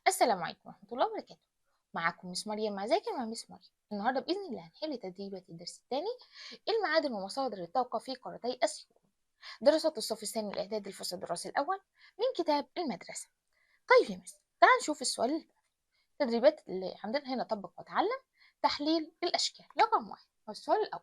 السلام عليكم ورحمة الله وبركاته. معاكم مس مريم مع ذاكر مع مس مريم. النهارده بإذن الله هنحل تدريبات الدرس الثاني، المعادن ومصادر الطاقة في قارتي آسيا. دراسات الصف الثاني الإعدادي الفصل الدراسي الأول من كتاب المدرسة. طيب يا مس، تعال نشوف السؤال التدريبات اللي عندنا هنا. طبق وتعلم. تحليل الأشكال رقم واحد. السؤال الأول،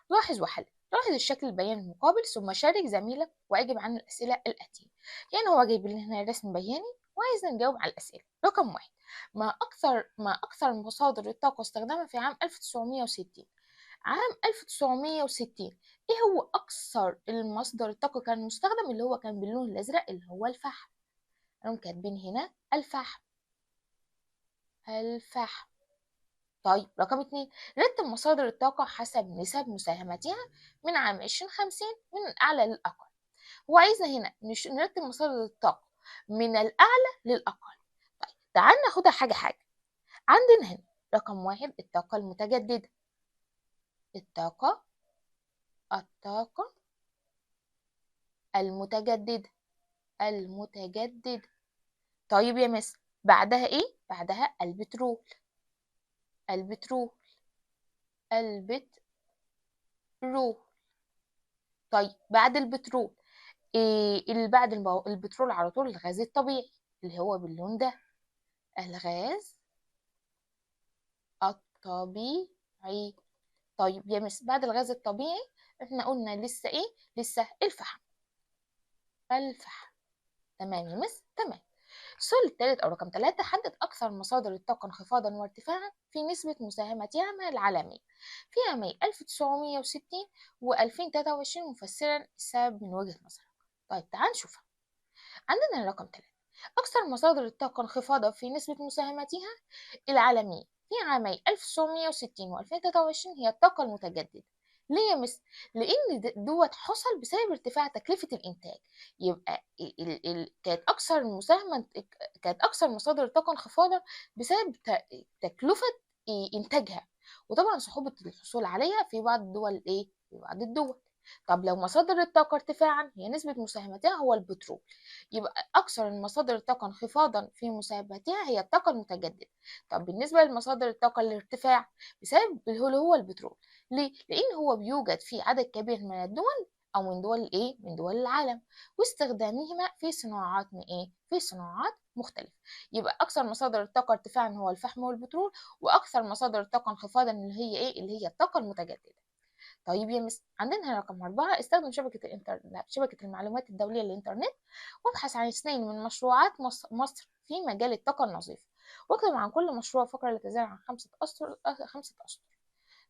لاحظ وحل. لاحظ الشكل البياني المقابل ثم شارك زميلك واجب عن الأسئلة الآتية. يعني هو جايب لنا هنا رسم بياني وعايزنا نجاوب على الأسئلة. رقم واحد، ما أكثر مصادر الطاقة استخدامها في عام 1960. عام 1960 إيه هو أكثر المصدر الطاقة كان مستخدم؟ اللي هو كان باللون الأزرق اللي هو الفحم. هم كاتبين هنا الفحم. الفحم. طيب رقم اتنين، رتب مصادر الطاقة حسب نسب مساهمتها من عام 2050 من الأعلى للأقل. هو عايزنا هنا نرتب مصادر الطاقة من الأعلى للأقل. طيب تعال ناخدها حاجة حاجة. عندنا هنا رقم واحد الطاقة المتجددة. الطاقة المتجددة. المتجددة. طيب يا مس، بعدها إيه؟ بعدها البترول. البترول. البترول. طيب بعد البترول إيه اللي بعد البترول على طول؟ الغاز الطبيعي اللي هو باللون ده. الغاز الطبيعي. طيب يا مس، بعد الغاز الطبيعي احنا قلنا لسه ايه؟ لسه الفحم. الفحم. تمام يا مس، تمام. السؤال الثالث او رقم 3، حدد اكثر مصادر الطاقه انخفاضا وارتفاعا في نسبه مساهمتها مع العالميه في عامي 1960 و2023 مفسرا السبب من وجهه نظرك. طيب تعال نشوفها. عندنا رقم 3، أكثر مصادر الطاقة انخفاضا في نسبة مساهمتها العالمية في عامي 1960 و2023 هي الطاقة المتجددة. ليه يا مس؟ لأن دوت حصل بسبب ارتفاع تكلفة الإنتاج. يبقى كانت أكثر مصادر الطاقة انخفاضا بسبب تكلفة إنتاجها، وطبعا صعوبة الحصول عليها في بعض الدول. إيه؟ في بعض الدول. طب لو مصادر الطاقة ارتفاعا هي نسبة مساهمتها هو البترول، يبقى أكثر المصادر الطاقة انخفاضا في مساهمتها هي الطاقة المتجددة. طب بالنسبة لمصادر الطاقة الارتفاع بسبب اللي هو البترول. ليه؟ لأن هو بيوجد في عدد كبير من الدول أو من دول إيه؟ من دول العالم، واستخدامهما في صناعات من إيه؟ في صناعات مختلفة. يبقى أكثر مصادر الطاقة ارتفاعا هو الفحم والبترول، وأكثر مصادر الطاقة انخفاضا اللي هي إيه؟ اللي هي الطاقة المتجددة. طيب يا مس، عندنا هنا رقم 4، استخدم شبكة المعلومات الدولية للإنترنت وابحث عن 2 من مشروعات مصر في مجال الطاقة النظيفة، واكتب عن كل مشروع فقرة لا تزال عن 5 أسطر. 5 أسطر.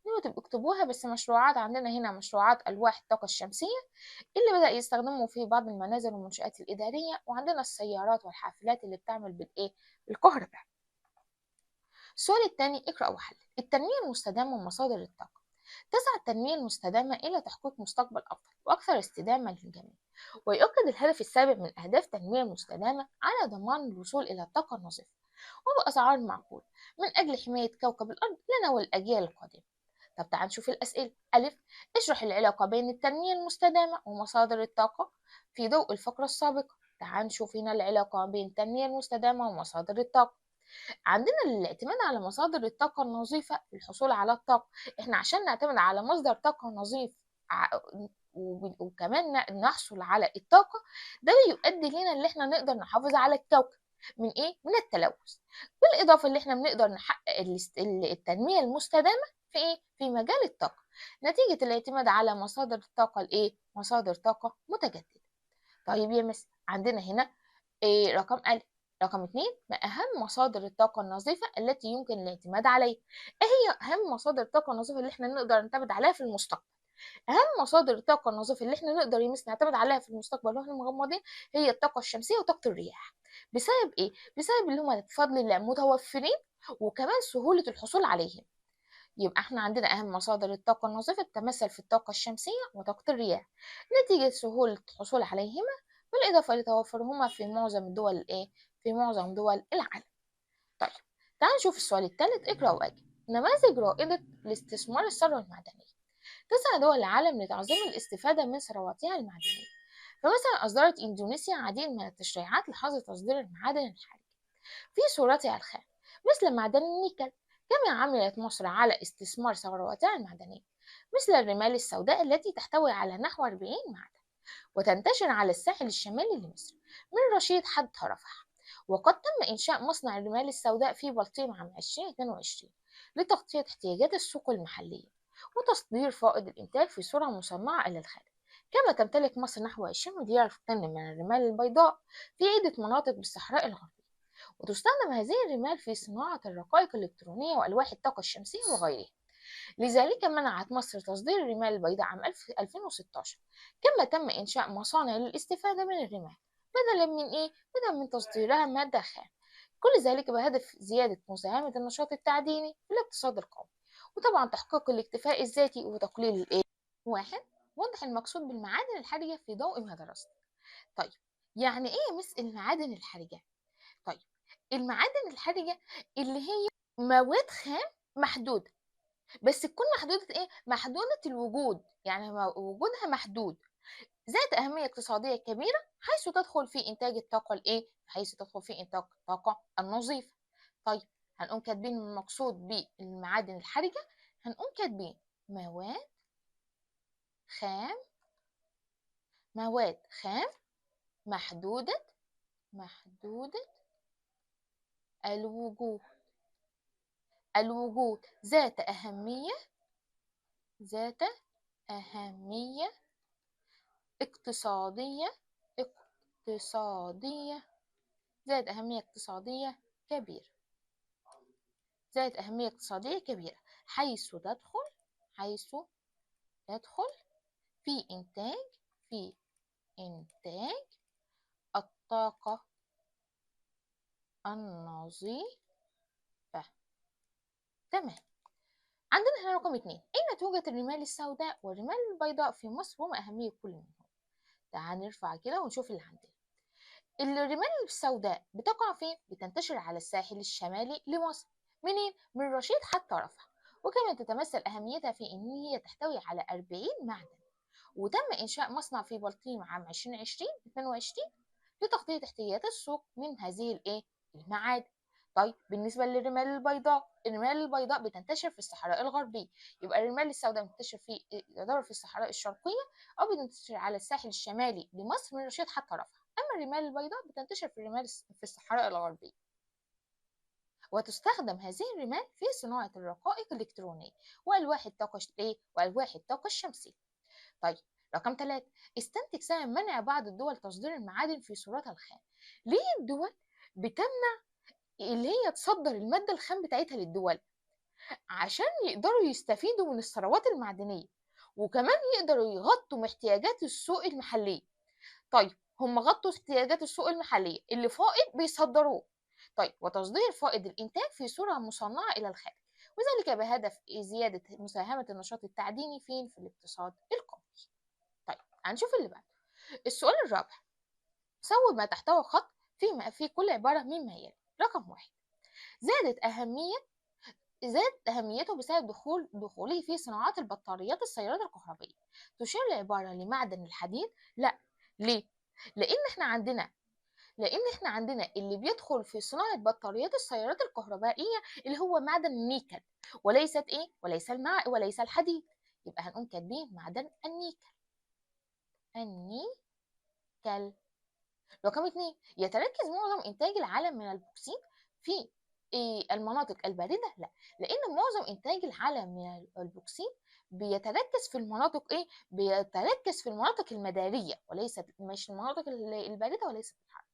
دي تبقوا اكتبوها. بس مشروعات عندنا هنا مشروعات ألواح الطاقة الشمسية اللي بدأ يستخدموا في بعض المنازل والمنشآت الإدارية، وعندنا السيارات والحافلات اللي بتعمل بالإيه؟ بالكهرباء. السؤال الثاني، اقرأ وحلل. التنمية المستدامة ومصادر الطاقة. تسعى التنمية المستدامة إلى تحقيق مستقبل أفضل وأكثر استدامة للجميع، ويؤكد الهدف السابع من أهداف التنمية المستدامة على ضمان الوصول إلى الطاقة النظيفة وبأسعار معقولة من أجل حماية كوكب الأرض لنا والأجيال القادمة. طب تعال نشوف الأسئلة. ألف، اشرح العلاقة بين التنمية المستدامة ومصادر الطاقة في ضوء الفقرة السابقة. تعال نشوف هنا العلاقة بين التنمية المستدامة ومصادر الطاقة. عندنا الاعتماد على مصادر الطاقة النظيفة في الحصول على الطاقة. احنا عشان نعتمد على مصدر طاقة نظيف وكمان نحصل على الطاقة، ده بيؤدي لنا اللي احنا نقدر نحافظ على الكوكب من ايه؟ من التلوث. بالإضافة اللي احنا بنقدر نحقق التنمية المستدامة في ايه؟ في مجال الطاقة نتيجة الاعتماد على مصادر الطاقة الايه؟ مصادر طاقة متجددة. طيب يا مس، عندنا هنا إيه رقم ألف. رقم 2، ما أهم مصادر الطاقة النظيفة التي يمكن الاعتماد عليها؟ إيه هي أهم مصادر الطاقة النظيفة اللي إحنا نقدر نعتمد عليها في المستقبل؟ أهم مصادر الطاقة النظيفة اللي إحنا نقدر نعتمد عليها في المستقبل وإحنا مغمضين هي الطاقة الشمسية وطاقة الرياح. بسبب إيه؟ بسبب اللي هما بفضل الله متوفرين وكمان سهولة الحصول عليهم. يبقى احنا عندنا أهم مصادر الطاقة النظيفة تتمثل في الطاقة الشمسية وطاقة الرياح نتيجة سهولة الحصول عليهما، بالإضافة لتوفرهما في معظم الدول الإيه؟ في معظم دول العالم. طيب تعال نشوف السؤال الثالث، اقرأ وأجب. نماذج رائدة لاستثمار الثروة المعدنية. تسعى دول العالم لتعظيم الاستفادة من ثرواتها المعدنية. فمثلا أصدرت إندونيسيا عديد من التشريعات لحظر تصدير المعادن الحالية. في صورتها الخام مثل معدن النيكل. كما عملت مصر على استثمار ثرواتها المعدنية مثل الرمال السوداء التي تحتوي على نحو 40 معدن وتنتشر على الساحل الشمالي لمصر من رشيد حد رفح. وقد تم إنشاء مصنع الرمال السوداء في بلطيم عام 2022 لتغطية احتياجات السوق المحلية وتصدير فائض الإنتاج في صورة مصنعة إلى الخارج. كما تمتلك مصر نحو 20 مليار طن من الرمال البيضاء في عدة مناطق بالصحراء الغربية، وتستخدم هذه الرمال في صناعة الرقائق الإلكترونية وألواح الطاقة الشمسية وغيرها. لذلك منعت مصر تصدير الرمال البيضاء عام 2016. كما تم إنشاء مصانع للاستفادة من الرمال بدلا من تصديرها مادة خام. كل ذلك بهدف زيادة مساهمة النشاط التعديني في الاقتصاد القومي، وطبعا تحقيق الاكتفاء الذاتي وتقليل واحد. وضح المقصود بالمعادن الحرجة في ضوء ما درسنا. طيب، يعني ايه مثل المعادن الحرجة؟ طيب، المعادن الحرجة اللي هي مواد خام محدودة، بس تكون محدودة محدودة الوجود، يعني وجودها محدود، ذات أهمية اقتصادية كبيرة، حيث تدخل في إنتاج الطاقة حيث تدخل في إنتاج الطاقة النظيفة. طيب، هنقوم كاتبين المقصود بالمعادن الحرجة، هنقوم كاتبين مواد خام مواد خام محدودة الوجود ذات أهمية اقتصادية اقتصادية ذات أهمية اقتصادية كبيرة حيث تدخل في إنتاج الطاقة النظيفة. تمام. عندنا هنا رقم 2، أين توجد الرمال السوداء والرمال البيضاء في مصر وما أهمية كل منهم؟ تعال نرفع كده ونشوف اللي عندنا. الرمال السوداء بتقع فين؟ بتنتشر على الساحل الشمالي لمصر. منين؟ من رشيد حتى رفح. وكما تتمثل أهميتها في إن هي تحتوي على 40 معدن، وتم إنشاء مصنع في بلطيم عام 2022 لتغطية احتياجات السوق من هذه المعادن. طيب، بالنسبة للرمال البيضاء بتنتشر في الصحراء الغربية. يبقى الرمال السوداء بتنتشر في الصحراء الشرقية، أو بتنتشر على الساحل الشمالي لمصر من رشيد حتى رفح. أما الرمال البيضاء بتنتشر في الصحراء الغربية، وتستخدم هذه الرمال في صناعة الرقائق الإلكترونية وألواح الطاقة الشمسية. طيب، رقم 3، استنتج سبب منع بعض الدول تصدير المعادن في صورتها الخام. ليه الدول بتمنع اللي هي تصدر المادة الخام بتاعتها للدول؟ عشان يقدروا يستفيدوا من الثروات المعدنية، وكمان يقدروا يغطوا احتياجات السوق المحلية. طيب، هم غطوا احتياجات السوق المحلية، اللي فائض بيصدروه. طيب، وتصدير فائض الإنتاج في صورة مصنعة إلى الخارج، وذلك بهدف زيادة مساهمة النشاط التعديني في الاقتصاد القومي. طيب، هنشوف اللي بعده. السؤال الرابع، صوب ما تحتوي خط في كل عبارة مما يلي. رقم 1، زاد أهميته بسبب دخوله في صناعات البطاريات السيارات الكهربائية. تشير العبارة لمعدن الحديد؟ لا. ليه؟ لأن احنا عندنا اللي بيدخل في صناعة بطاريات السيارات الكهربائية اللي هو معدن النيكل، وليس الحديد. يبقى هنقوم كاتبين معدن النيكل. رقم 2، يتركز معظم إنتاج العالم من البوكسيت في المناطق الباردة؟ لا، لأن معظم إنتاج العالم من البوكسيت بيتركز في المناطق المدارية، مش المناطق الباردة، وليست الحارة،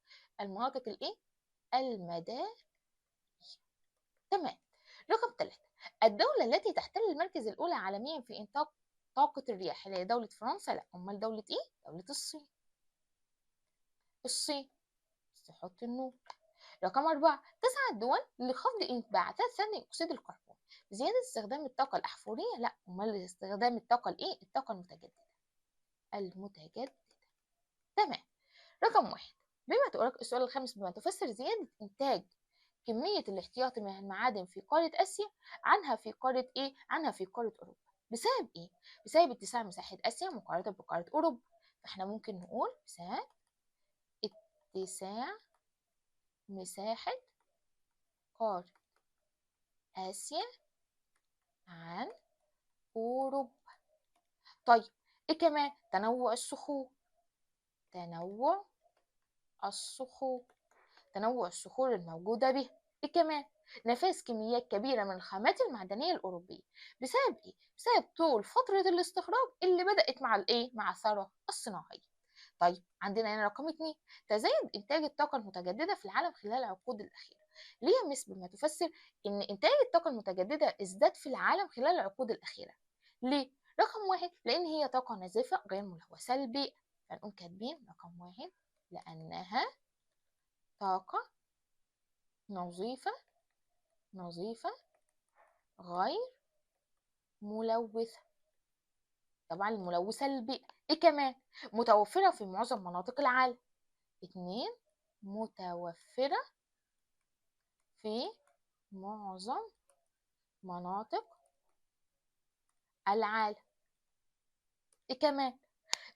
المناطق المدارية. تمام. رقم 3، الدولة التي تحتل المركز الأولى عالميا في إنتاج طاقة الرياح هي دولة فرنسا؟ لا، أمال دولة دولة الصين. تحط النور. رقم 4، تسعى الدول لخفض انبعاثات ثاني أكسيد الكربون بزيادة استخدام الطاقة الأحفورية؟ لا، أمال استخدام الطاقة الطاقة المتجددة. تمام. رقم 1، السؤال الخامس، بما تفسر زيادة إنتاج كمية الاحتياطي من المعادن في قارة آسيا عنها في قارة أوروبا. بسبب بسبب اتساع مساحة آسيا مقارنة بقارة أوروبا. فاحنا ممكن نقول بسبب اتساع مساحة قارة آسيا عن أوروبا. طيب إيه كمان؟ تنوع الصخور. تنوع الصخور. تنوع الصخور الموجودة به. إيه كمان؟ نفاذ كميات كبيرة من الخامات المعدنية الأوروبية. بسبب إيه؟ بسبب طول فترة الاستخراج اللي بدأت مع الإيه؟ مع الثورة الصناعية. طيب عندنا هنا رقم 2، تزايد إنتاج الطاقة المتجددة في العالم خلال العقود الأخيرة. ليه يا مس بما تفسر إن إنتاج الطاقة المتجددة ازداد في العالم خلال العقود الأخيرة؟ ليه؟ رقم 1، لأن هي طاقة نظيفة غير ملوثة للبيئة. فنقوم كاتبين رقم 1 لأنها طاقة نظيفة غير ملوثة. طبعا الملوثة للبيئة. إيه كمان؟ متوفرة في معظم مناطق العالم. 2، متوفرة في معظم مناطق العالم. إيه كمان؟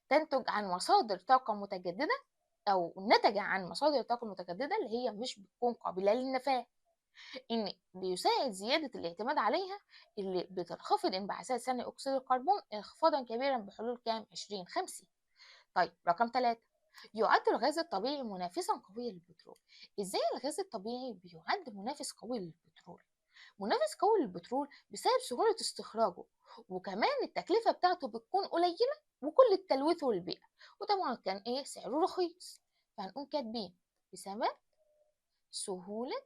تنتج عن مصادر طاقة متجددة، أو نتج عن مصادر طاقة متجددة اللي هي مش بتكون قابلة للنفاذ، إن بيساعد زيادة الاعتماد عليها اللي بتنخفض انبعاثات ثاني أكسيد الكربون انخفاضا كبيرا بحلول كام؟ 2050. طيب رقم 3، يعد الغاز الطبيعي منافسا قويا للبترول. ازاي الغاز الطبيعي بيعد منافس قوي للبترول؟ منافس قوي للبترول بسبب سهولة استخراجه، وكمان التكلفة بتاعته بتكون قليلة وكل التلوث والبيئة، وطبعا كان ايه سعره رخيص. فهنقوم كاتبين بسبب سهولة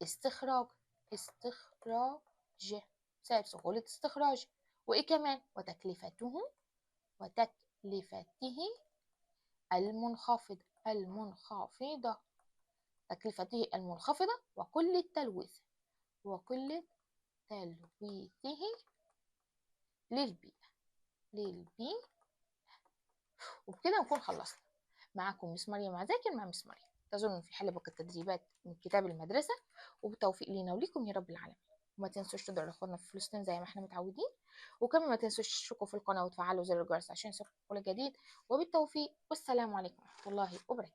استخراج استخراجه بسبب سهولة استخراجه. وإيه كمان؟ وتكلفته المنخفضة. تكلفته المنخفضة وكل تلويثه للبيئة. وبكده نكون خلصنا. معكم مس مريم عزاكر مع مس مريم. تظن في حل باقي التدريبات من كتاب المدرسة، وبالتوفيق لينا وليكم يا رب العالمين. وما تنسوش تدعوا لاخواتنا في فلسطين زي ما احنا متعودين، وكمان ما تنسوش تشتركوا في القناة وتفعلوا زر الجرس عشان يوصلكم كل جديد. وبالتوفيق، والسلام عليكم ورحمة الله وبركاته.